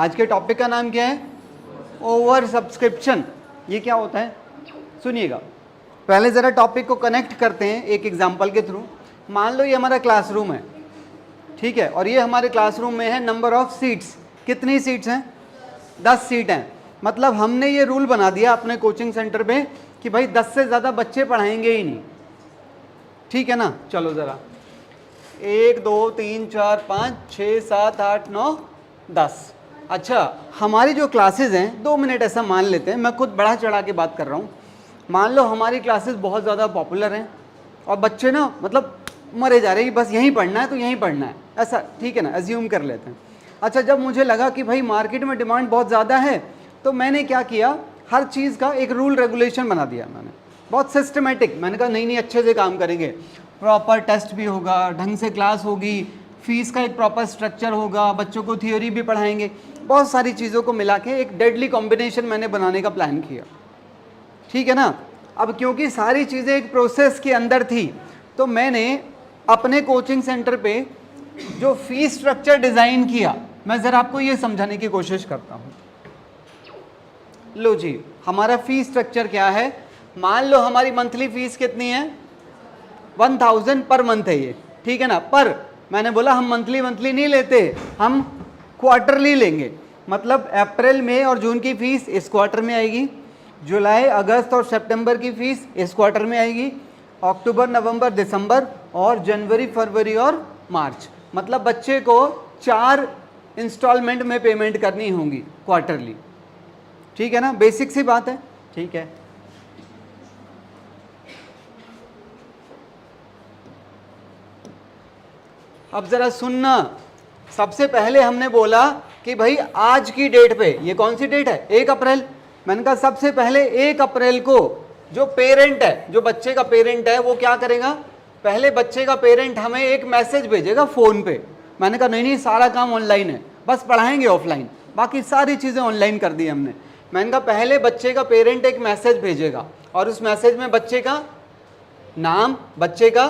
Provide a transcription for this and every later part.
आज के टॉपिक का नाम क्या है? Over subscription. ये क्या होता है सुनिएगा। पहले ज़रा टॉपिक को कनेक्ट करते हैं एक एग्जांपल के थ्रू। मान लो ये हमारा क्लासरूम है, ठीक है, और ये हमारे क्लासरूम में है नंबर ऑफ सीट्स। कितनी सीट्स हैं? 10 सीट हैं। मतलब हमने ये रूल बना दिया अपने कोचिंग सेंटर पे कि भाई 10 से ज़्यादा बच्चे पढ़ाएंगे ही नहीं, ठीक है ना। चलो ज़रा 1 2 3 4 5 6 7 8 9 10। अच्छा, हमारी जो क्लासेस हैं, 2 मिनट ऐसा मान लेते हैं, मैं खुद बढ़ा चढ़ा के बात कर रहा हूँ। मान लो हमारी क्लासेस बहुत ज़्यादा पॉपुलर हैं और बच्चे ना मतलब मरे जा रहे हैं, बस यहीं पढ़ना है तो यहीं पढ़ना है, ऐसा, ठीक है ना, एज्यूम कर लेते हैं। अच्छा, जब मुझे लगा कि भाई मार्केट में डिमांड बहुत ज़्यादा है तो मैंने क्या किया, हर चीज़ का एक रूल रेगुलेशन बना दिया मैंने, बहुत सिस्टमेटिक। मैंने कहा नहीं अच्छे से काम करेंगे, प्रॉपर टेस्ट भी होगा, ढंग से क्लास होगी, फीस का एक प्रॉपर स्ट्रक्चर होगा, बच्चों को थियोरी भी पढ़ाएंगे, बहुत सारी चीज़ों को मिला के एक डेडली कॉम्बिनेशन मैंने बनाने का प्लान किया, ठीक है ना। अब क्योंकि सारी चीज़ें एक प्रोसेस के अंदर थी तो मैंने अपने कोचिंग सेंटर पे जो फीस स्ट्रक्चर डिज़ाइन किया, मैं ज़रा आपको ये समझाने की कोशिश करता हूँ। लो जी, हमारा फीस स्ट्रक्चर क्या है। मान लो हमारी मंथली फीस कितनी है? 1000 पर मंथ है ये, ठीक है ना। पर मैंने बोला हम मंथली नहीं लेते, हम क्वार्टरली लेंगे। मतलब अप्रैल मई और जून की फीस इस क्वार्टर में आएगी, जुलाई अगस्त और सितंबर की फीस इस क्वार्टर में आएगी, अक्टूबर नवंबर दिसंबर और जनवरी फरवरी और मार्च। मतलब बच्चे को 4 इंस्टॉलमेंट में पेमेंट करनी होंगी क्वार्टरली, ठीक है ना। बेसिक सी बात है, ठीक है। अब जरा सुनना, सबसे पहले हमने बोला कि भाई आज की डेट पे, ये कौन सी डेट है? 1 अप्रैल। मैंने कहा सबसे पहले 1 अप्रैल को जो पेरेंट है, जो बच्चे का पेरेंट है, वो क्या करेगा, पहले बच्चे का पेरेंट हमें एक मैसेज भेजेगा फ़ोन पे। मैंने कहा नहीं सारा काम ऑनलाइन है, बस पढ़ाएंगे ऑफलाइन, बाकी सारी चीज़ें ऑनलाइन कर दी हमने। मैंने कहा पहले बच्चे का पेरेंट एक मैसेज भेजेगा और उस मैसेज में बच्चे का नाम, बच्चे का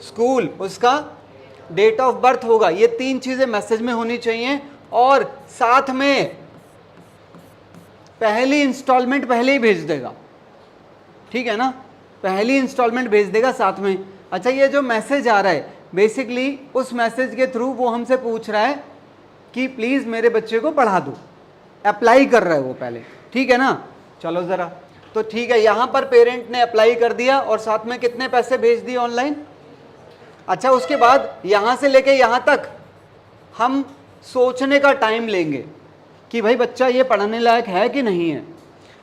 स्कूल, उसका डेट ऑफ बर्थ होगा। ये 3 चीज़ें मैसेज में होनी चाहिए और साथ में पहली इंस्टॉलमेंट पहले ही भेज देगा, ठीक है ना, पहली इंस्टॉलमेंट भेज देगा साथ में। अच्छा, ये जो मैसेज आ रहा है बेसिकली उस मैसेज के थ्रू वो हमसे पूछ रहा है कि प्लीज़ मेरे बच्चे को पढ़ा दो, अप्लाई कर रहा है वो पहले, ठीक है ना। चलो ज़रा, तो ठीक है, यहाँ पर पेरेंट ने अप्लाई कर दिया और साथ में कितने पैसे भेज दिए ऑनलाइन। अच्छा, उसके बाद यहाँ से लेके यहाँ तक हम सोचने का टाइम लेंगे कि भाई बच्चा ये पढ़ने लायक है कि नहीं है।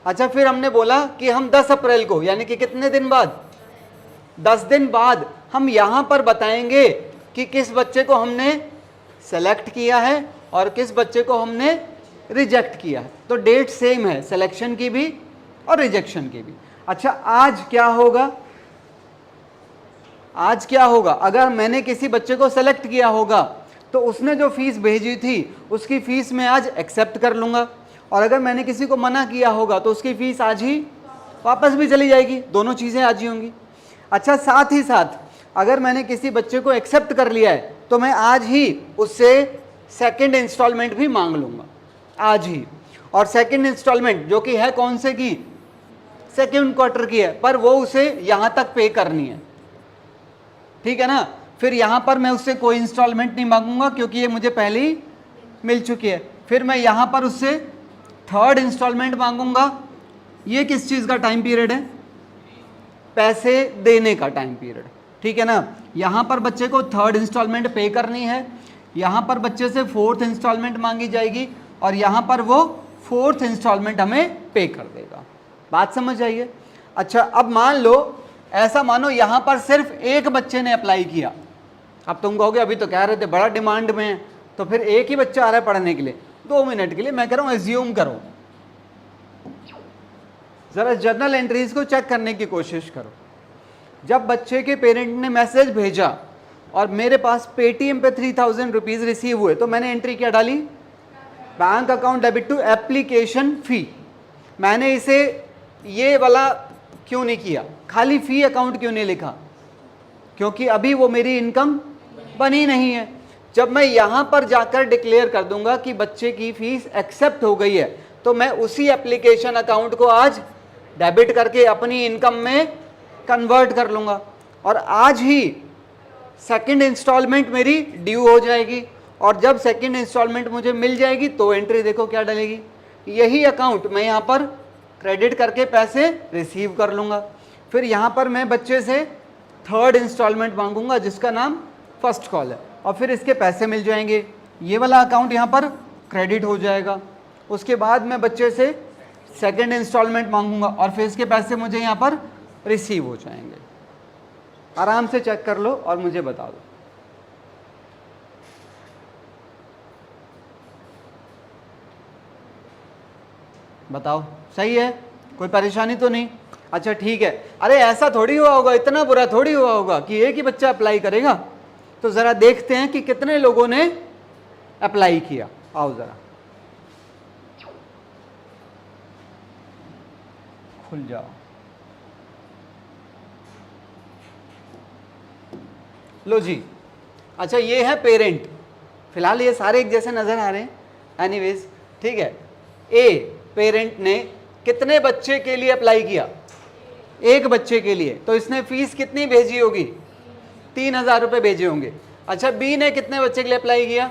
अच्छा, फिर हमने बोला कि हम 10 अप्रैल को, यानी कि कितने दिन बाद, 10 दिन बाद हम यहाँ पर बताएंगे कि किस बच्चे को हमने सेलेक्ट किया है और किस बच्चे को हमने रिजेक्ट किया है। तो डेट सेम है, सिलेक्शन की भी और रिजेक्शन की भी। अच्छा, आज क्या होगा, आज क्या होगा, अगर मैंने किसी बच्चे को सेलेक्ट किया होगा तो उसने जो फीस भेजी थी उसकी फ़ीस मैं आज एक्सेप्ट कर लूँगा, और अगर मैंने किसी को मना किया होगा तो उसकी फ़ीस आज ही वापस भी चली जाएगी, दोनों चीज़ें आज ही होंगी। अच्छा, साथ ही साथ अगर मैंने किसी बच्चे को एक्सेप्ट कर लिया है तो मैं आज ही उससे सेकंड इंस्टॉलमेंट भी मांग लूँगा, आज ही। और सेकंड इंस्टॉलमेंट जो कि है कौन से की, सेकंड क्वार्टर की है, पर वो उसे यहाँ तक पे करनी है, ठीक है ना। फिर यहाँ पर मैं उससे कोई इंस्टॉलमेंट नहीं मांगूंगा क्योंकि ये मुझे पहले ही मिल चुकी है। फिर मैं यहाँ पर उससे थर्ड इंस्टॉलमेंट मांगूंगा। ये किस चीज़ का टाइम पीरियड है? पैसे देने का टाइम पीरियड, ठीक है ना। यहाँ पर बच्चे को थर्ड इंस्टॉलमेंट पे करनी है, यहाँ पर बच्चे से फोर्थ इंस्टॉलमेंट मांगी जाएगी और यहाँ पर वो फोर्थ इंस्टॉलमेंट हमें पे कर देगा। बात समझ आइए। अच्छा, अब मान लो, ऐसा मानो यहाँ पर सिर्फ एक बच्चे ने अप्लाई किया। अब तुम कहोगे अभी तो कह रहे थे बड़ा डिमांड में है, तो फिर एक ही बच्चा आ रहा है पढ़ने के लिए। 2 मिनट के लिए मैं कह रहा हूँ एज्यूम करो, ज़रा जर्नल एंट्रीज को चेक करने की कोशिश करो। जब बच्चे के पेरेंट ने मैसेज भेजा और मेरे पास पेटीएम पे 3000 रुपीज़ रिसीव हुए तो मैंने एंट्री क्या डाली, bank account debit to application fee. मैंने इसे ये वाला क्यों नहीं किया, खाली फ़ी अकाउंट क्यों नहीं लिखा, क्योंकि अभी वो मेरी इनकम बनी नहीं है। जब मैं यहां पर जाकर डिक्लेयर कर दूंगा कि बच्चे की फीस एक्सेप्ट हो गई है, तो मैं उसी एप्लीकेशन अकाउंट को आज डेबिट करके अपनी इनकम में कन्वर्ट कर लूंगा और आज ही सेकंड इंस्टॉलमेंट मेरी ड्यू हो जाएगी। और जब सेकंड इंस्टॉलमेंट मुझे मिल जाएगी तो एंट्री देखो क्या डलेगी, यही अकाउंट मैं यहाँ पर क्रेडिट करके पैसे रिसीव कर लूँगा। फिर यहाँ पर मैं बच्चे से थर्ड इंस्टॉलमेंट मांगूंगा जिसका नाम फर्स्ट कॉल है, और फिर इसके पैसे मिल जाएंगे, ये वाला अकाउंट यहाँ पर क्रेडिट हो जाएगा। उसके बाद मैं बच्चे से सेकंड इंस्टॉलमेंट मांगूंगा और फिर इसके पैसे मुझे यहाँ पर रिसीव हो जाएंगे। आराम से चेक कर लो और मुझे बता दो। बताओ सही है, कोई परेशानी तो नहीं? अच्छा ठीक है। अरे ऐसा थोड़ी हुआ होगा, इतना बुरा थोड़ी हुआ होगा कि एक ही बच्चा अप्लाई करेगा। तो जरा देखते हैं कि कितने लोगों ने अप्लाई किया। आओ जरा खुल जाओ। लो जी, अच्छा ये है पेरेंट, फिलहाल ये सारे एक जैसे नजर आ रहे हैं, एनीवेज ठीक है। ए पेरेंट ने कितने बच्चे के लिए अप्लाई किया? एक बच्चे के लिए, तो इसने फीस कितनी भेजी होगी? 3,000 रुपये भेजे होंगे। अच्छा बी ने कितने बच्चे के लिए अप्लाई किया?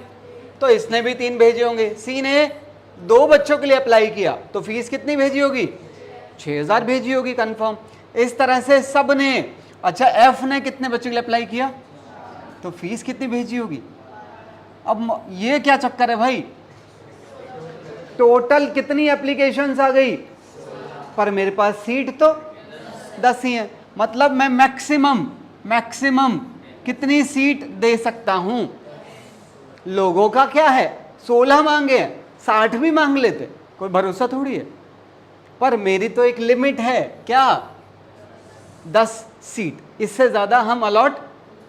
तो इसने भी 3 भेजे होंगे। सी ने 2 बच्चों के लिए अप्लाई किया, तो फीस कितनी भेजी होगी? 6,000 भेजी होगी कंफर्म। इस तरह से सब ने। अच्छा एफ ने कितने बच्चों के लिए अप्लाई किया, तो फीस कितनी भेजी होगी? अब ये क्या चक्कर है भाई, टोटल कितनी एप्लीकेशंस आ गई, पर मेरे पास सीट तो 10 ही है। मतलब मैं मैक्सिमम कितनी सीट दे सकता हूं? लोगों का क्या है, 16 मांगे हैं, 60 भी मांग लेते, कोई भरोसा थोड़ी है। पर मेरी तो एक लिमिट है, क्या? 10 सीट, इससे ज्यादा हम अलॉट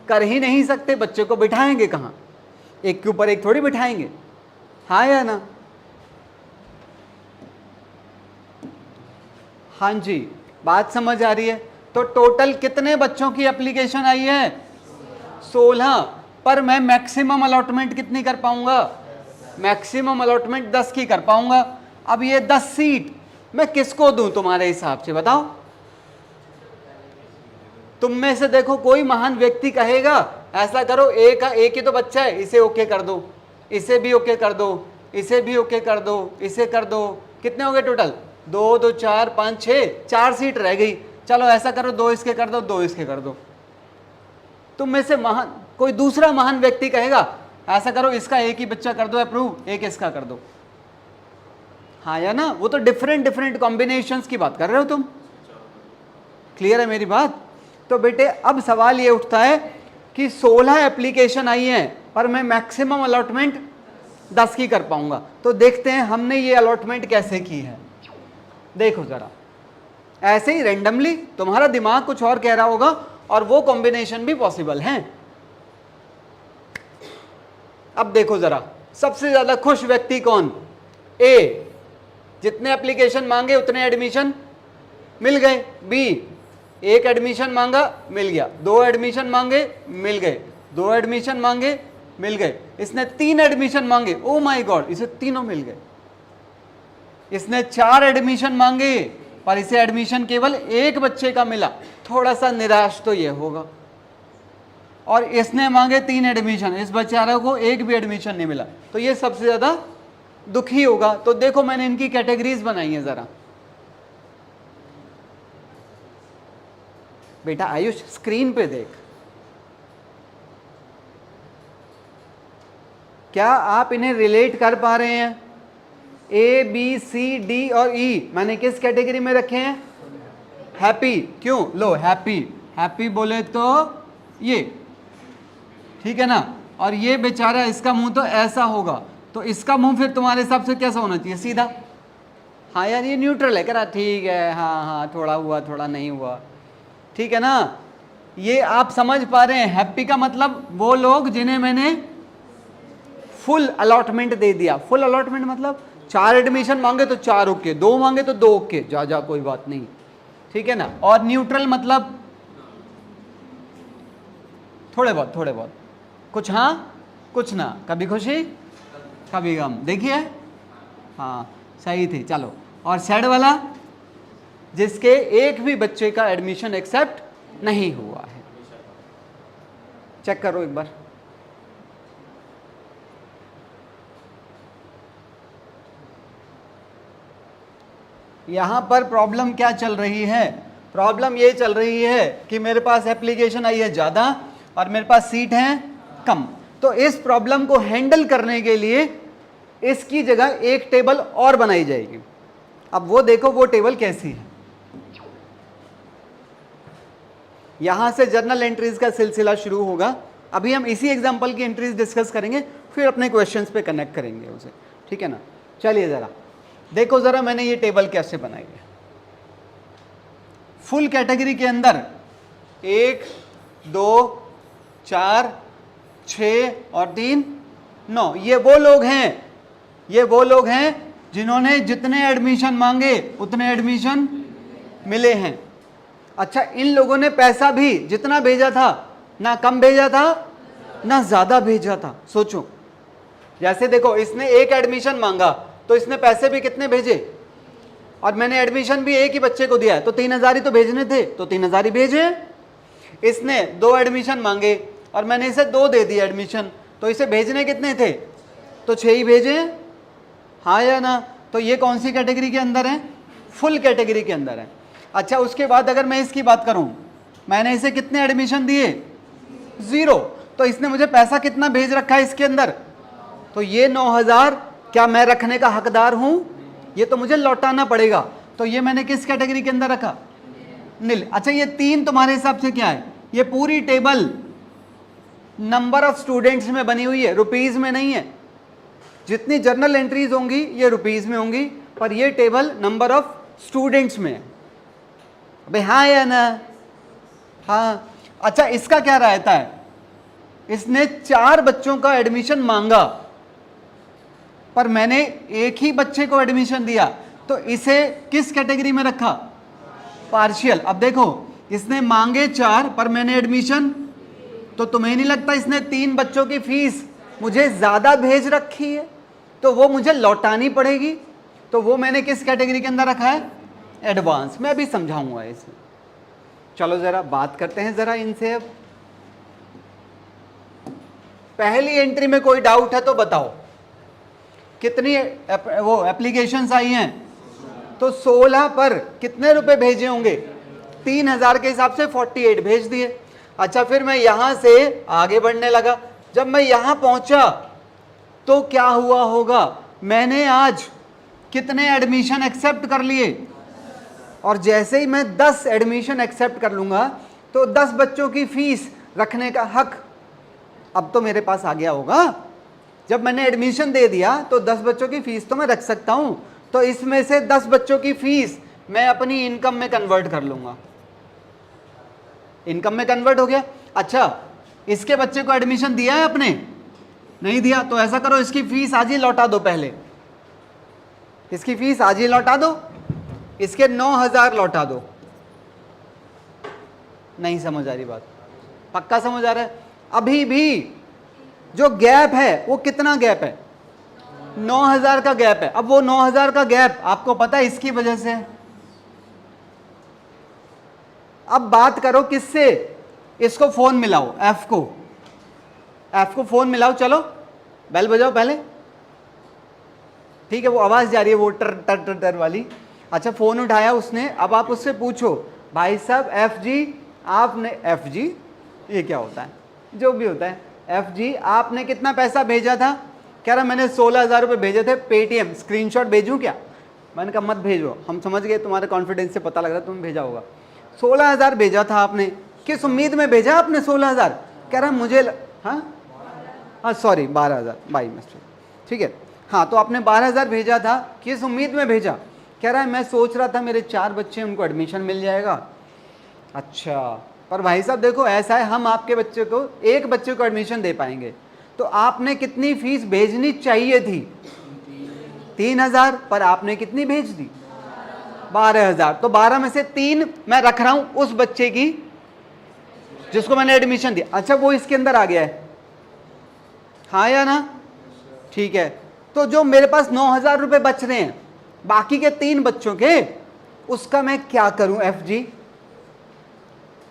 कर ही नहीं सकते। बच्चे को बिठाएंगे कहां, एक के ऊपर एक थोड़ी बिठाएंगे, हाँ या ना? हाँ जी, बात समझ आ रही है? तो टोटल कितने बच्चों की एप्लीकेशन आई है? 16। पर मैं मैक्सिमम अलॉटमेंट कितनी कर पाऊंगा? मैक्सिमम अलॉटमेंट 10 की कर पाऊंगा। अब ये 10 सीट मैं किसको दूं तुम्हारे हिसाब से, बताओ? तुम में से देखो कोई महान व्यक्ति कहेगा ऐसा करो, एक ही तो बच्चा है, इसे ओके कर दो, इसे भी ओके कर दो, इसे भी ओके कर दो, इसे कर दो। कितने हो गए टोटल? 2 2 4 5 6, 4 सीट रह गई। चलो ऐसा करो, 2 इसके कर दो, 2 इसके कर दो। तुम में से महान कोई दूसरा महान व्यक्ति कहेगा ऐसा करो, इसका एक ही बच्चा कर दो अप्रूव, एक इसका कर दो, हाँ या ना? वो तो डिफरेंट कॉम्बिनेशंस की बात कर रहे हो तुम। क्लियर है मेरी बात? तो बेटे अब सवाल ये उठता है कि 16 एप्लीकेशन आई हैं, पर मैं मैक्सिमम अलॉटमेंट 10 की कर पाऊंगा। तो देखते हैं हमने ये अलॉटमेंट कैसे की है। देखो जरा, ऐसे ही रेंडमली तुम्हारा दिमाग कुछ और कह रहा होगा और वो कॉम्बिनेशन भी पॉसिबल है। अब देखो जरा, सबसे ज्यादा खुश व्यक्ति कौन? ए, जितने एप्लीकेशन मांगे उतने एडमिशन मिल गए। बी, एक एडमिशन मांगा मिल गया, 2 एडमिशन मांगे मिल गए, 2 एडमिशन मांगे मिल गए। इसने 3 एडमिशन मांगे, ओ माय गॉड, इसे तीनों मिल गए। इसने 4 एडमिशन मांगे, पर इसे एडमिशन केवल एक बच्चे का मिला, थोड़ा सा निराश तो ये होगा। और इसने मांगे 3 एडमिशन, इस बेचारे को एक भी एडमिशन नहीं मिला, तो ये सबसे ज्यादा दुखी होगा। तो देखो मैंने इनकी कैटेगरीज बनाई है जरा। बेटा आयुष स्क्रीन पे देख, क्या आप इन्हें रिलेट कर पा रहे हैं? ए बी सी डी और ई मैंने किस कैटेगरी में रखे हैं? हैप्पी। क्यों? लो हैप्पी बोले तो ये, ठीक है ना? और ये बेचारा, इसका मुंह तो ऐसा होगा, तो इसका मुंह फिर तुम्हारे हिसाब से कैसा होना चाहिए? सीधा। हाँ यार ये न्यूट्रल है, कह रहा ठीक है, हाँ थोड़ा हुआ थोड़ा नहीं हुआ, ठीक है ना? ये आप समझ पा रहे हैं? हैप्पी का मतलब वो लोग जिन्हें मैंने फुल अलॉटमेंट दे दिया। फुल अलॉटमेंट मतलब 4 एडमिशन मांगे तो 4 ओके, 2 मांगे तो 2 ओके, जा कोई बात नहीं, ठीक है ना? और न्यूट्रल मतलब थोड़े बहुत कुछ हाँ कुछ ना, कभी खुशी कभी गम, देखिए हाँ सही थी। चलो, और सेड वाला, जिसके एक भी बच्चे का एडमिशन एक्सेप्ट नहीं हुआ है। चेक करो एक बार। यहां पर प्रॉब्लम क्या चल रही है? प्रॉब्लम ये चल रही है कि मेरे पास एप्लीकेशन आई है ज़्यादा और मेरे पास सीट हैं कम। तो इस प्रॉब्लम को हैंडल करने के लिए इसकी जगह एक टेबल और बनाई जाएगी। अब वो देखो वो टेबल कैसी है। यहां से जर्नल एंट्रीज का सिलसिला शुरू होगा। अभी हम इसी एग्जांपल की एंट्रीज डिस्कस करेंगे, फिर अपने क्वेश्चंस पे कनेक्ट करेंगे उसे, ठीक है ना। चलिए ज़रा देखो, ज़रा मैंने ये टेबल कैसे बनाई है। फुल कैटेगरी के अंदर 1 2 4 6 और 3 9, ये वो लोग हैं जिन्होंने जितने एडमिशन मांगे उतने एडमिशन मिले हैं। अच्छा, इन लोगों ने पैसा भी जितना भेजा था, ना कम भेजा था ना ज्यादा भेजा था। सोचो, जैसे देखो इसने एक एडमिशन मांगा तो इसने पैसे भी कितने भेजे, और मैंने एडमिशन भी एक ही बच्चे को दिया है तो 3000 ही तो भेजने थे, तो 3000 ही भेजे। इसने 2 एडमिशन मांगे और मैंने इसे 2 दे दिए एडमिशन, तो इसे भेजने कितने थे, तो 6 ही भेजे, हाँ या ना। तो ये कौन सी कैटेगरी के अंदर है? फुल कैटेगरी के अंदर है। अच्छा, उसके बाद अगर मैं इसकी बात करूं, मैंने इसे कितने एडमिशन दिए, 0, तो इसने मुझे पैसा कितना भेज रखा है इसके अंदर, तो ये 9000 क्या मैं रखने का हकदार हूं? ये तो मुझे लौटाना पड़ेगा। तो ये मैंने किस कैटेगरी के अंदर रखा? नील। अच्छा, ये 3 तुम्हारे हिसाब से क्या है? ये पूरी टेबल नंबर ऑफ स्टूडेंट्स में बनी हुई है, रुपीज में नहीं है। जितनी जर्नल एंट्रीज होंगी ये रुपीज में होंगी, पर ये टेबल नंबर ऑफ स्टूडेंट्स में है। अबे हाँ या ना? हाँ। अच्छा, इसका क्या रहता है? इसने 4 बच्चों का एडमिशन मांगा पर मैंने एक ही बच्चे को एडमिशन दिया, तो इसे किस कैटेगरी में रखा? पार्शियल। अब देखो, इसने मांगे 4 पर मैंने एडमिशन, तो तुम्हें नहीं लगता इसने 3 बच्चों की फीस मुझे ज्यादा भेज रखी है, तो वो मुझे लौटानी पड़ेगी, तो वो मैंने किस कैटेगरी के अंदर रखा है? एडवांस। मैं भी समझाऊंगा इसे। चलो जरा बात करते हैं जरा इनसे। अब पहली एंट्री में कोई डाउट है तो बताओ, कितनी वो एप्लीकेशंस आई हैं? तो 16 पर कितने रुपए भेजे होंगे? 3000 के हिसाब से 48 भेज दिए। अच्छा, फिर मैं यहां से आगे बढ़ने लगा। जब मैं यहां पहुंचा तो क्या हुआ होगा? मैंने आज कितने एडमिशन एक्सेप्ट कर लिए, और जैसे ही मैं 10 एडमिशन एक्सेप्ट कर लूंगा तो 10 बच्चों की फीस रखने का हक अब तो मेरे पास आ गया होगा। जब मैंने एडमिशन दे दिया तो 10 बच्चों की फीस तो मैं रख सकता हूं, तो इसमें से 10 बच्चों की फीस मैं अपनी इनकम में कन्वर्ट कर लूंगा। इनकम में कन्वर्ट हो गया। अच्छा, इसके बच्चे को एडमिशन दिया है आपने? नहीं दिया, तो ऐसा करो इसकी फीस आज ही लौटा दो। पहले इसकी फीस आज ही लौटा दो, इसके 9000 लौटा दो। नहीं समझ आ रही बात? पक्का समझ आ रहा है? अभी भी जो गैप है वो कितना गैप है? 9000 का गैप है। अब वो 9000 का गैप आपको पता है इसकी वजह से। अब बात करो किससे? इसको फोन मिलाओ, एफ को फोन मिलाओ। चलो बेल बजाओ पहले, ठीक है? वो आवाज जा रही है वो टर टर टर टर वाली। अच्छा, फोन उठाया उसने। अब आप उससे पूछो, भाई साहब एफ जी आपने, एफ जी ये क्या होता है, जो भी होता है, एफ जी आपने कितना पैसा भेजा था? कह रहा मैंने 16000 रुपये भेजे थे पेटीएम, स्क्रीनशॉट भेजूं क्या? मैंने कहा मत भेजो, हम समझ गए तुम्हारे कॉन्फिडेंस से पता लग रहा है तुम भेजा होगा। 16000 भेजा था आपने, किस उम्मीद में भेजा आपने 16000? कह रहा मुझे हाँ सॉरी 12000, बाई मिस्टेक, ठीक है। हाँ, तो आपने 12000 भेजा था, किस उम्मीद में भेजा? कह रहा है मैं सोच रहा था मेरे 4 बच्चे उनको एडमिशन मिल जाएगा। अच्छा, पर भाई साहब देखो ऐसा है, हम आपके बच्चे को, एक बच्चे को एडमिशन दे पाएंगे, तो आपने कितनी फीस भेजनी चाहिए थी? 3000, पर आपने कितनी भेज दी? 12000। तो 12 में से 3 मैं रख रहा हूं उस बच्चे की जिसको मैंने एडमिशन दिया। अच्छा, वो इसके अंदर आ गया है। हाँ या ना? ठीक है, तो जो मेरे पास 9,000 रुपये बच रहे हैं बाकी के 3 बच्चों के, उसका मैं क्या करूं? एफ जी,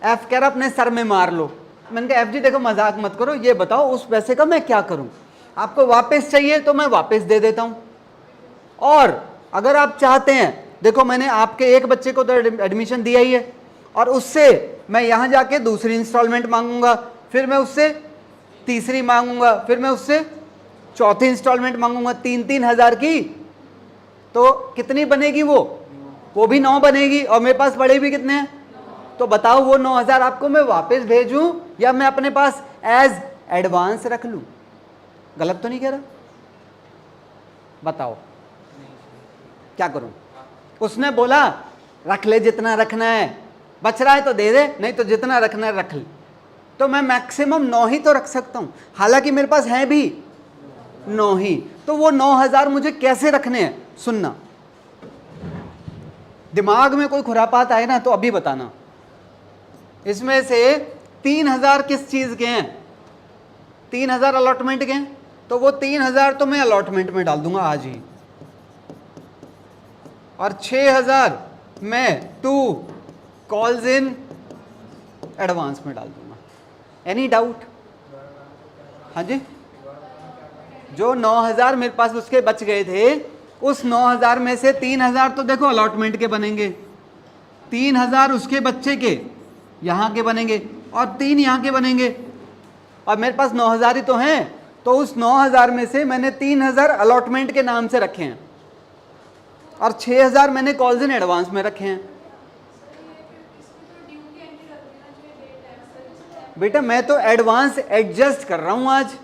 एफ कह रहा अपने सर में मार लो। मैंने कहा एफ जी देखो मजाक मत करो, ये बताओ उस पैसे का मैं क्या करूं? आपको वापस चाहिए तो मैं वापस दे देता हूं, और अगर आप चाहते हैं, देखो मैंने आपके एक बच्चे को तो एडमिशन दिया ही है, और उससे मैं यहां जाके दूसरी इंस्टॉलमेंट मांगूंगा, फिर मैं उससे तीसरी मांगूंगा, फिर मैं उससे चौथी इंस्टॉलमेंट मांगूंगा, 3-3 हजार की, तो कितनी बनेगी? वो भी 9 बनेगी, और मेरे पास बड़े भी कितने हैं? तो बताओ वो 9,000 आपको मैं वापस भेजूं या मैं अपने पास एज एडवांस रख लूं? गलत तो नहीं कह रहा? बताओ क्या करूं? उसने बोला रख ले जितना रखना है, बच रहा है तो दे दे, नहीं तो जितना रखना है रख ले। तो मैं मैक्सिमम 9 ही तो रख सकता हूं, हालांकि मेरे पास है भी 9 ही। तो वो 9,000 मुझे कैसे रखने हैं? सुनना, दिमाग में कोई खुरापात आए ना तो अभी बताना। इसमें से 3,000 किस चीज के हैं? 3,000 अलॉटमेंट के हैं, तो वो 3,000 तो मैं अलॉटमेंट में डाल दूंगा आज ही, और 6,000 मैं टू कॉल्स इन एडवांस में डाल दूंगा। Any doubt? हाँ जी, जो 9,000 मेरे पास उसके बच गए थे, उस 9,000 में से 3,000 तो देखो अलॉटमेंट के बनेंगे, 3,000 उसके बच्चे के यहाँ के बनेंगे, और 3 यहाँ के बनेंगे, और मेरे पास 9,000 ही तो हैं। तो उस 9,000 में से मैंने 3,000 अलॉटमेंट के नाम से रखे हैं, और 6,000 मैंने कॉल्स इन एडवांस में रखे हैं। बेटा मैं तो एडवांस एडजस्ट कर रहा हूं आज।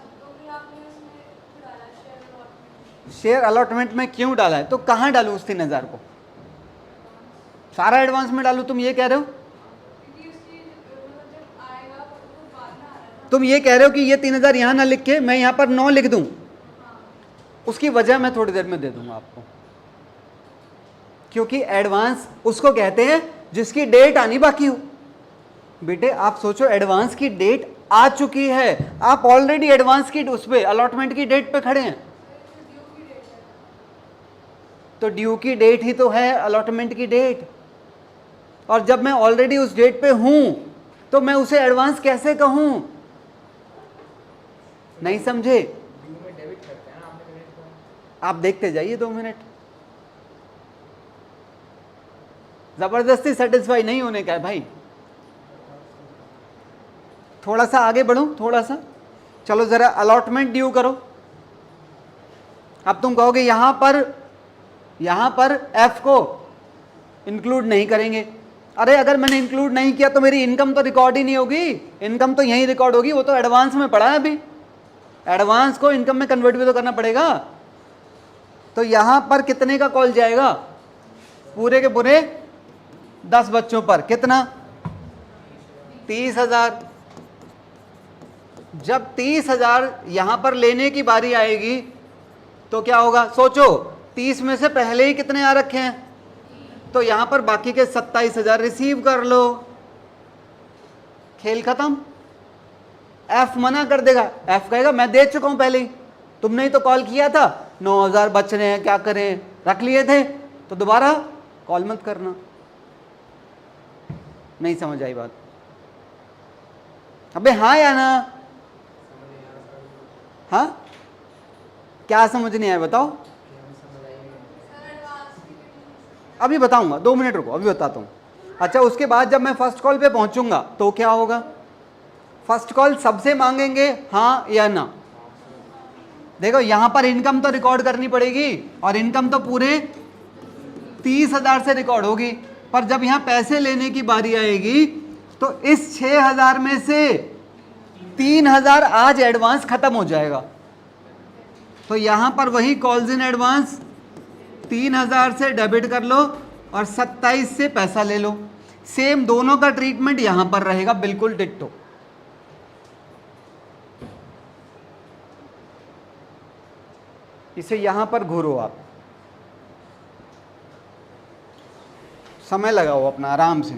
शेयर अलॉटमेंट में क्यों डाला है? तो कहां डालूं उस 3,000 को? सारा एडवांस में डालूं? तुम ये कह रहे हो? तुम ये कह रहे हो कि ये 3,000 यहां ना लिख के मैं यहां पर 9 लिख दूं? उसकी वजह मैं थोड़ी देर में दे दूंगा आपको, क्योंकि एडवांस उसको कहते हैं जिसकी डेट आनी बाकी हो। बेटे आप सोचो, एडवांस की डेट आ चुकी है, आप ऑलरेडी एडवांस की उस पे अलॉटमेंट की डेट पे खड़े हैं, तो ड्यू की डेट ही तो है अलॉटमेंट की डेट, और जब मैं ऑलरेडी उस डेट पे हूं तो मैं उसे एडवांस कैसे कहूं? नहीं समझे? आप देखते जाइए 2 मिनट, जबरदस्ती सेटिस्फाई नहीं होने का है भाई। थोड़ा सा आगे बढ़ो, थोड़ा सा चलो, जरा अलॉटमेंट ड्यू करो। अब तुम कहोगे यहां पर एफ को इंक्लूड नहीं करेंगे। अरे अगर मैंने इंक्लूड नहीं किया तो मेरी इनकम तो रिकॉर्ड ही नहीं होगी, इनकम तो यहीं रिकॉर्ड होगी, वो तो एडवांस में पड़ा है। अभी एडवांस को इनकम में कन्वर्ट भी तो करना पड़ेगा। तो यहां पर कितने का कॉल जाएगा? पूरे के पूरे 10 बच्चों पर कितना? 30,000। जब 30,000 यहां पर लेने की बारी आएगी तो क्या होगा? सोचो, 30 में से पहले ही कितने आ रखे हैं, तो यहां पर बाकी के 27,000 रिसीव कर लो, खेल खत्म। एफ मना कर देगा, एफ कहेगा मैं दे चुका हूं पहले ही, तुमने ही तो कॉल किया था, 9,000 बच रहे हैं, क्या करें, रख लिए थे, तो दोबारा कॉल मत करना। नहीं समझ आई बात? अबे हाँ या ना? हाँ, क्या समझ नहीं आया बताओ? अभी बताऊंगा, 2 मिनट रुको, अभी बताता हूं। अच्छा, उसके बाद जब मैं फर्स्ट कॉल पे पहुंचूंगा तो क्या होगा? फर्स्ट कॉल सबसे मांगेंगे हाँ या ना। देखो यहां पर इनकम तो रिकॉर्ड करनी पड़ेगी, और इनकम तो पूरे 30,000 से रिकॉर्ड होगी, पर जब यहां पैसे लेने की बारी आएगी तो इस 6,000 में से 3,000 आज एडवांस खत्म हो जाएगा, तो यहां पर वही कॉल्स इन एडवांस 3,000 से डेबिट कर लो और 27 से पैसा ले लो। सेम दोनों का ट्रीटमेंट यहां पर रहेगा, बिल्कुल डिट्टो। इसे यहां पर घूरो आप, समय लगाओ अपना आराम से।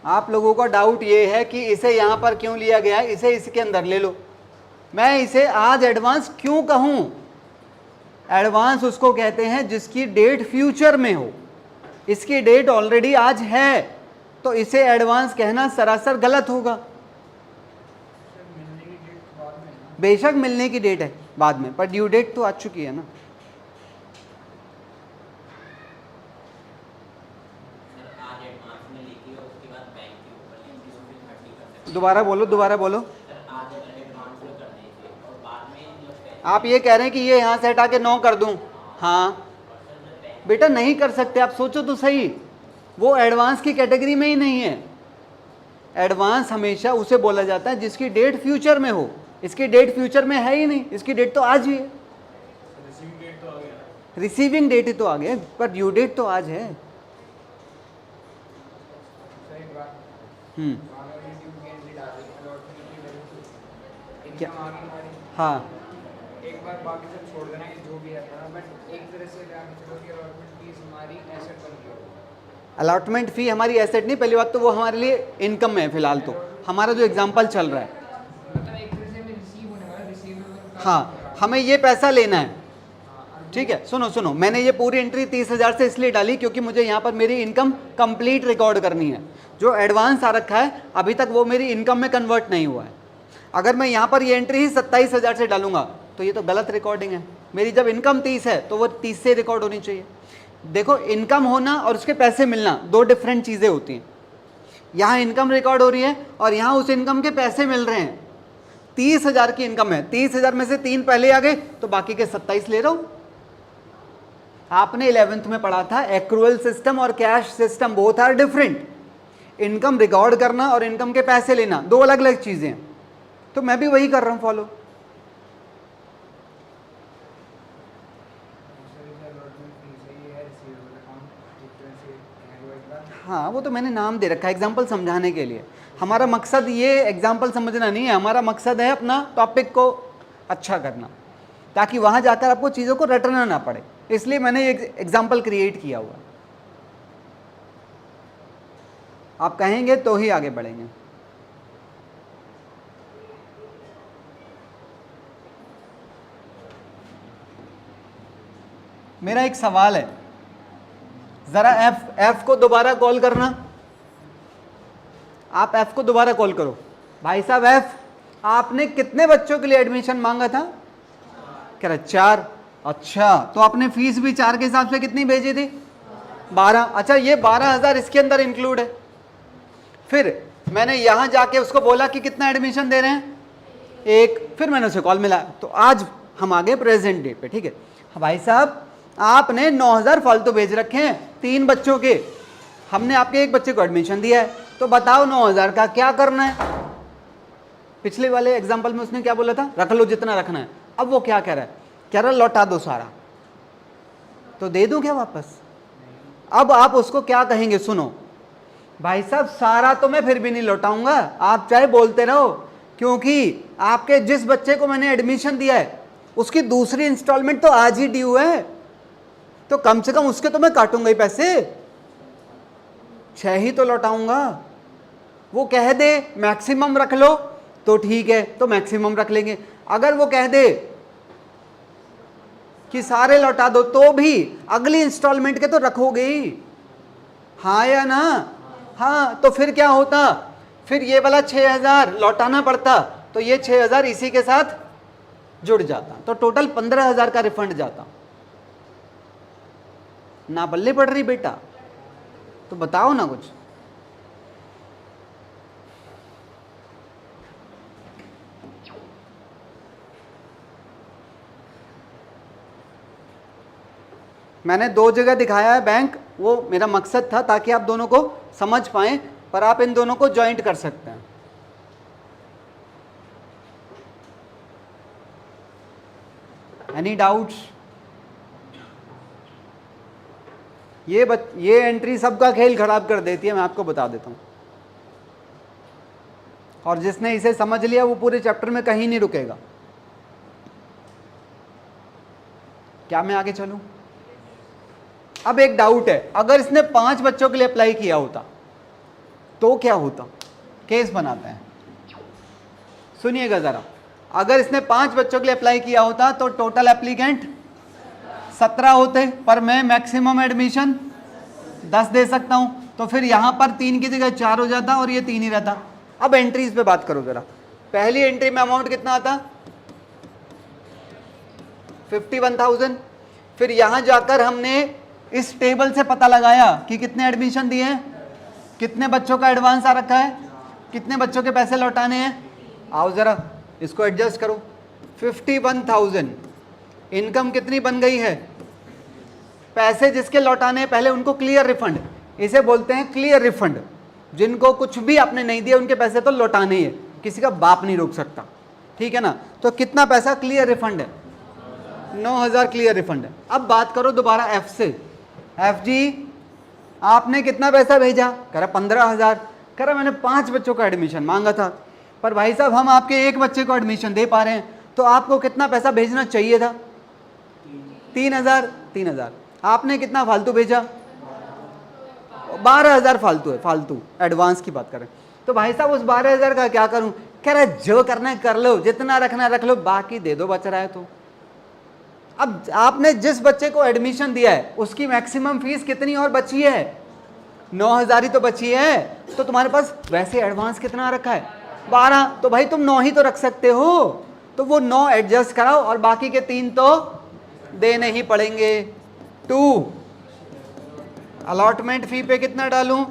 आप लोगों का डाउट ये है कि इसे यहाँ पर क्यों लिया गया है, इसे इसके अंदर ले लो। मैं इसे आज एडवांस क्यों कहूँ? एडवांस उसको कहते हैं जिसकी डेट फ्यूचर में हो, इसकी डेट ऑलरेडी आज है, तो इसे एडवांस कहना सरासर गलत होगा। बेशक मिलने की डेट है बाद में, पर ड्यू डेट तो आ चुकी है ना। दोबारा बोलो, दोबारा बोलो। आप ये कह रहे हैं कि ये यहाँ से हटा के 9 कर दूं? हाँ बेटा नहीं कर सकते, आप सोचो तो सही, वो एडवांस की कैटेगरी में ही नहीं है। एडवांस हमेशा उसे बोला जाता है जिसकी डेट फ्यूचर में हो, इसकी डेट फ्यूचर में है ही नहीं, इसकी डेट तो आज ही है। रिसीविंग डेट ही तो आ गया, पर ड्यू डेट तो आज है। क्या? हाँ एक बार बाकी सब छोड़ देना कि जो भी है, बट एक तरह से चलो कि अलॉटमेंट फीस हमारी एसेट बन गई। अलॉटमेंट फी हमारी एसेट नहीं, पहली बात तो वो हमारे लिए इनकम है फिलहाल, तो हमारा जो एग्जांपल चल रहा है, मतलब एक तरह से हमें रिसीव होने वाला रिसीवेबल। हाँ हमें ये पैसा लेना है, ठीक है। सुनो सुनो, मैंने ये पूरी एंट्री 30,000 से इसलिए डाली क्योंकि मुझे यहाँ पर मेरी इनकम कंप्लीट रिकॉर्ड करनी है। जो एडवांस आ रखा है अभी तक वो मेरी इनकम में कन्वर्ट नहीं हुआ है। अगर मैं यहाँ पर ये एंट्री ही 27,000 से डालूंगा तो ये तो गलत रिकॉर्डिंग है। मेरी जब इनकम 30 है तो वो 30 से रिकॉर्ड होनी चाहिए। देखो, इनकम होना और उसके पैसे मिलना दो डिफरेंट चीज़ें होती हैं। यहाँ इनकम रिकॉर्ड हो रही है और यहाँ उस इनकम के पैसे मिल रहे हैं। 30,000 की इनकम है, 30,000 में से 3 पहले आ गए तो बाकी के 27 ले रहा हूँ। आपने 11th में पढ़ा था एक्रूअल सिस्टम और cash system both are different. Income record करना और इनकम के पैसे लेना दो अलग अलग चीज़ें हैं, तो मैं भी वही कर रहा हूँ फॉलो। हाँ वो तो मैंने नाम दे रखा है एग्जाम्पल समझाने के लिए। हमारा मकसद ये एग्जाम्पल समझना नहीं है, हमारा मकसद है अपना टॉपिक को अच्छा करना, ताकि वहाँ जाकर आपको चीज़ों को रटना ना पड़े। इसलिए मैंने एक एग्जाम्पल क्रिएट किया हुआ। आप कहेंगे तो ही आगे बढ़ेंगे। मेरा एक सवाल है, जरा एफ को दोबारा कॉल करना। आप एफ को दोबारा कॉल करो। भाई साहब एफ, आपने कितने बच्चों के लिए एडमिशन मांगा था? कह रहा 4। अच्छा, तो आपने फीस भी 4 के हिसाब से कितनी भेजी थी? 12। अच्छा, ये 12,000 इसके अंदर इंक्लूड है। फिर मैंने यहां जाके उसको बोला कि कितना एडमिशन दे रहे हैं? 1। फिर मैंने उसे कॉल मिला, तो आज हम आ गए प्रेजेंट डे पे, ठीक है। भाई साहब आपने 9,000 फालतू भेज रखे हैं 3 बच्चों के, हमने आपके एक बच्चे को एडमिशन दिया है, तो बताओ 9,000 का क्या करना है? पिछले वाले एग्जांपल में उसने क्या बोला था? रख लो जितना रखना है। अब वो क्या कह रहा है? कह रहा लौटा दो सारा। तो दे दूं क्या वापस? अब आप उसको क्या कहेंगे? सुनो भाई साहब, सारा तो मैं फिर भी नहीं लौटाऊंगा, आप चाहे बोलते रहो, क्योंकि आपके जिस बच्चे को मैंने एडमिशन दिया है उसकी दूसरी इंस्टॉलमेंट तो आज ही ड्यू है, तो कम से कम उसके तो मैं काटूंगा ही पैसे, 6 ही तो लौटाऊंगा। वो कह दे मैक्सिमम रख लो तो ठीक है, तो मैक्सिमम रख लेंगे। अगर वो कह दे कि सारे लौटा दो, तो भी अगली इंस्टॉलमेंट के तो रखोगे ही, हाँ या ना? हाँ, तो फिर क्या होता? फिर ये वाला 6,000 लौटाना पड़ता, तो ये 6,000 इसी के साथ जुड़ जाता, तो टोटल 15,000 का रिफंड जाता। ना बल्ले पड़ रही बेटा, तो बताओ ना कुछ। मैंने 2 जगह दिखाया है बैंक, वो मेरा मकसद था ताकि आप दोनों को समझ पाएं, पर आप इन दोनों को जॉइंट कर सकते हैं। Any doubts? ये एंट्री सबका खेल खराब कर देती है, मैं आपको बता देता हूं। और जिसने इसे समझ लिया वो पूरे चैप्टर में कहीं नहीं रुकेगा। क्या मैं आगे चलूं? अब एक डाउट है, अगर इसने 5 बच्चों के लिए अप्लाई किया होता तो क्या होता, केस बनाते हैं, सुनिएगा ज़रा। अगर इसने 5 बच्चों के लिए अप्लाई किया होता तो टोटल एप्लीकेंट 17 होते, पर मैं मैक्सिमम एडमिशन 10 दे सकता हूं, तो फिर यहां पर 3 की जगह 4 हो जाता और ये 3 ही रहता। अब एंट्रीज पे बात करो ज़रा। पहली एंट्री में अमाउंट कितना आता, 51,000। फिर यहां जाकर हमने इस टेबल से पता लगाया कि कितने एडमिशन दिए हैं, कितने बच्चों का एडवांस आ रखा है, कितने बच्चों के पैसे लौटाने हैं। आओ ज़रा इसको एडजस्ट करो। 51,000 इनकम कितनी बन गई है, पैसे जिसके लौटाने हैं पहले उनको क्लियर रिफंड, इसे बोलते हैं क्लियर रिफंड। जिनको कुछ भी आपने नहीं दिया उनके पैसे तो लौटाने ही है, किसी का बाप नहीं रोक सकता, ठीक है ना। तो कितना पैसा क्लियर रिफंड है, 9,000 क्लियर रिफंड है। अब बात करो दोबारा एफ से। एफ जी आपने कितना पैसा भेजा, कह रहा 15,000। कह रहा मैंने 5 बच्चों का एडमिशन मांगा था, पर भाई साहब हम आपके एक बच्चे को एडमिशन दे पा रहे हैं, तो आपको कितना पैसा भेजना चाहिए था, 3,000। आपने कितना फालतू भेजा, 12,000 फालतू है, फालतू एडवांस की बात करें। तो भाई साहब उस 12,000 का क्या करूं, कह रहा जो करना है कर लो, जितना रखना रख लो, बाकी दे दो बच रहा है तो। अब आपने जिस बच्चे को एडमिशन दिया है उसकी मैक्सिमम फीस कितनी और बची है, 9,000 ही तो बची है। तो तुम्हारे पास वैसे एडवांस कितना रखा है, 12। तो भाई तुम 9 ही तो रख सकते हो, तो वो 9 एडजस्ट कराओ और बाकी के 3 तो देने ही पड़ेंगे। 2 अलॉटमेंट फी पे कितना डालूं,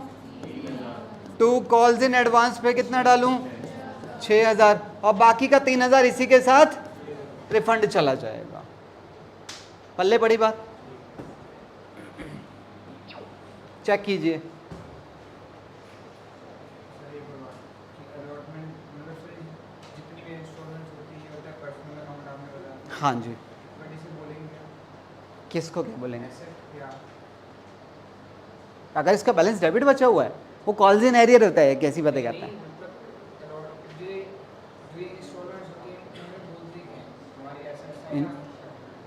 2 कॉल्स इन एडवांस पे कितना डालूं, 6,000, और बाकी का 3,000 इसी के साथ रिफंड चला जाएगा। पल्ले पड़ी बात, चेक कीजिए। हाँ जी, किसको क्या बोलेंगे, अगर इसका बैलेंस डेबिट बचा हुआ है वो कॉल्स इन एरियर होता है, कैसी बातें करता है।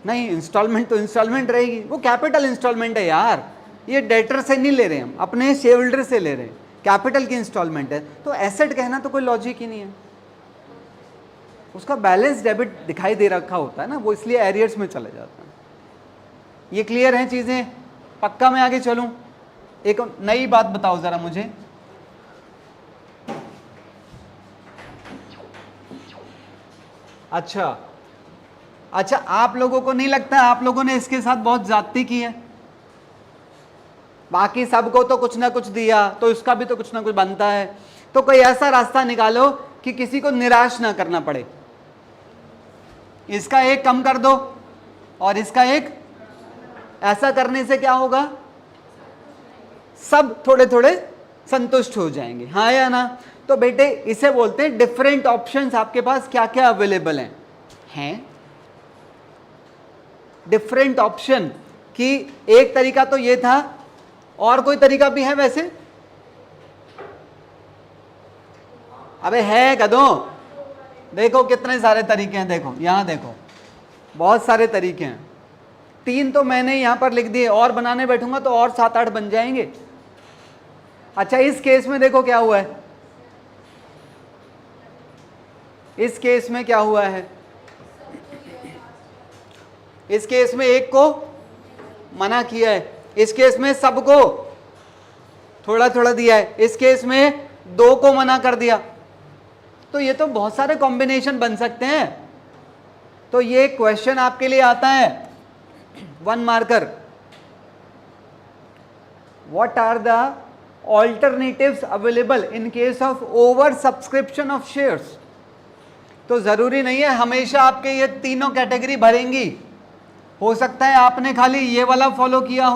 नहीं, इंस्टॉलमेंट तो इंस्टॉलमेंट रहेगी, वो कैपिटल इंस्टॉलमेंट है यार, ये डेटर से नहीं ले रहे हम, अपने शेयर होल्डर से ले रहे हैं, कैपिटल की इंस्टॉलमेंट है, तो एसेट कहना तो कोई लॉजिक ही नहीं है। उसका बैलेंस डेबिट दिखाई दे रखा होता है ना, वो इसलिए एरियर्स में चले जाता है। ये क्लियर हैं चीज़ें, पक्का मैं आगे चलूं। एक नई बात बताओ ज़रा मुझे, अच्छा आप लोगों को नहीं लगता आप लोगों ने इसके साथ बहुत ज्यादती की है, बाकी सबको तो कुछ ना कुछ दिया, तो इसका भी तो कुछ ना कुछ बनता है। तो कोई ऐसा रास्ता निकालो कि किसी को निराश ना करना पड़े, इसका एक कम कर दो और इसका एक, ऐसा करने से क्या होगा, सब थोड़े थोड़े संतुष्ट हो जाएंगे, हाँ या ना। तो बेटे इसे बोलते हैं डिफरेंट ऑप्शंस, आपके पास क्या क्या अवेलेबल हैं डिफरेंट ऑप्शन। कि एक तरीका तो ये था, और कोई तरीका भी है वैसे, अबे है गधों, देखो कितने सारे तरीके हैं, देखो यहां देखो बहुत सारे तरीके हैं। 3 तो मैंने यहां पर लिख दिए, और बनाने बैठूंगा तो और 7-8 बन जाएंगे। अच्छा इस केस में देखो क्या हुआ है, इस केस में क्या हुआ है, इस केस में एक को मना किया है, इस केस में सबको थोड़ा थोड़ा दिया है, इस केस में 2 को मना कर दिया। तो ये तो बहुत सारे कॉम्बिनेशन बन सकते हैं। तो ये क्वेश्चन आपके लिए आता है 1 marker, what are the alternatives available in case of over subscription of shares. तो जरूरी नहीं है हमेशा आपके ये तीनों कैटेगरी भरेंगी, हो सकता है आपने खाली ये वाला फॉलो किया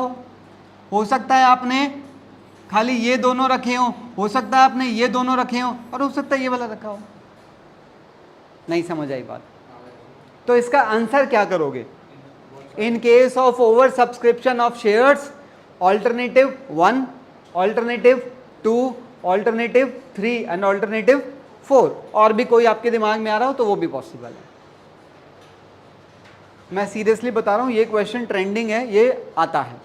हो सकता है आपने खाली ये दोनों रखे हो सकता है आपने ये दोनों रखे हो, और हो सकता है ये वाला रखा हो। नहीं समझ आई बात, तो इसका आंसर क्या करोगे, इन case of over subscription of shares alternative 1, alternative 2, alternative 3 and alternative 4। और भी कोई आपके दिमाग में आ रहा हो तो वो भी पॉसिबल है। मैं सीरियसली बता रहा हूँ, ये क्वेश्चन ट्रेंडिंग है, ये आता है।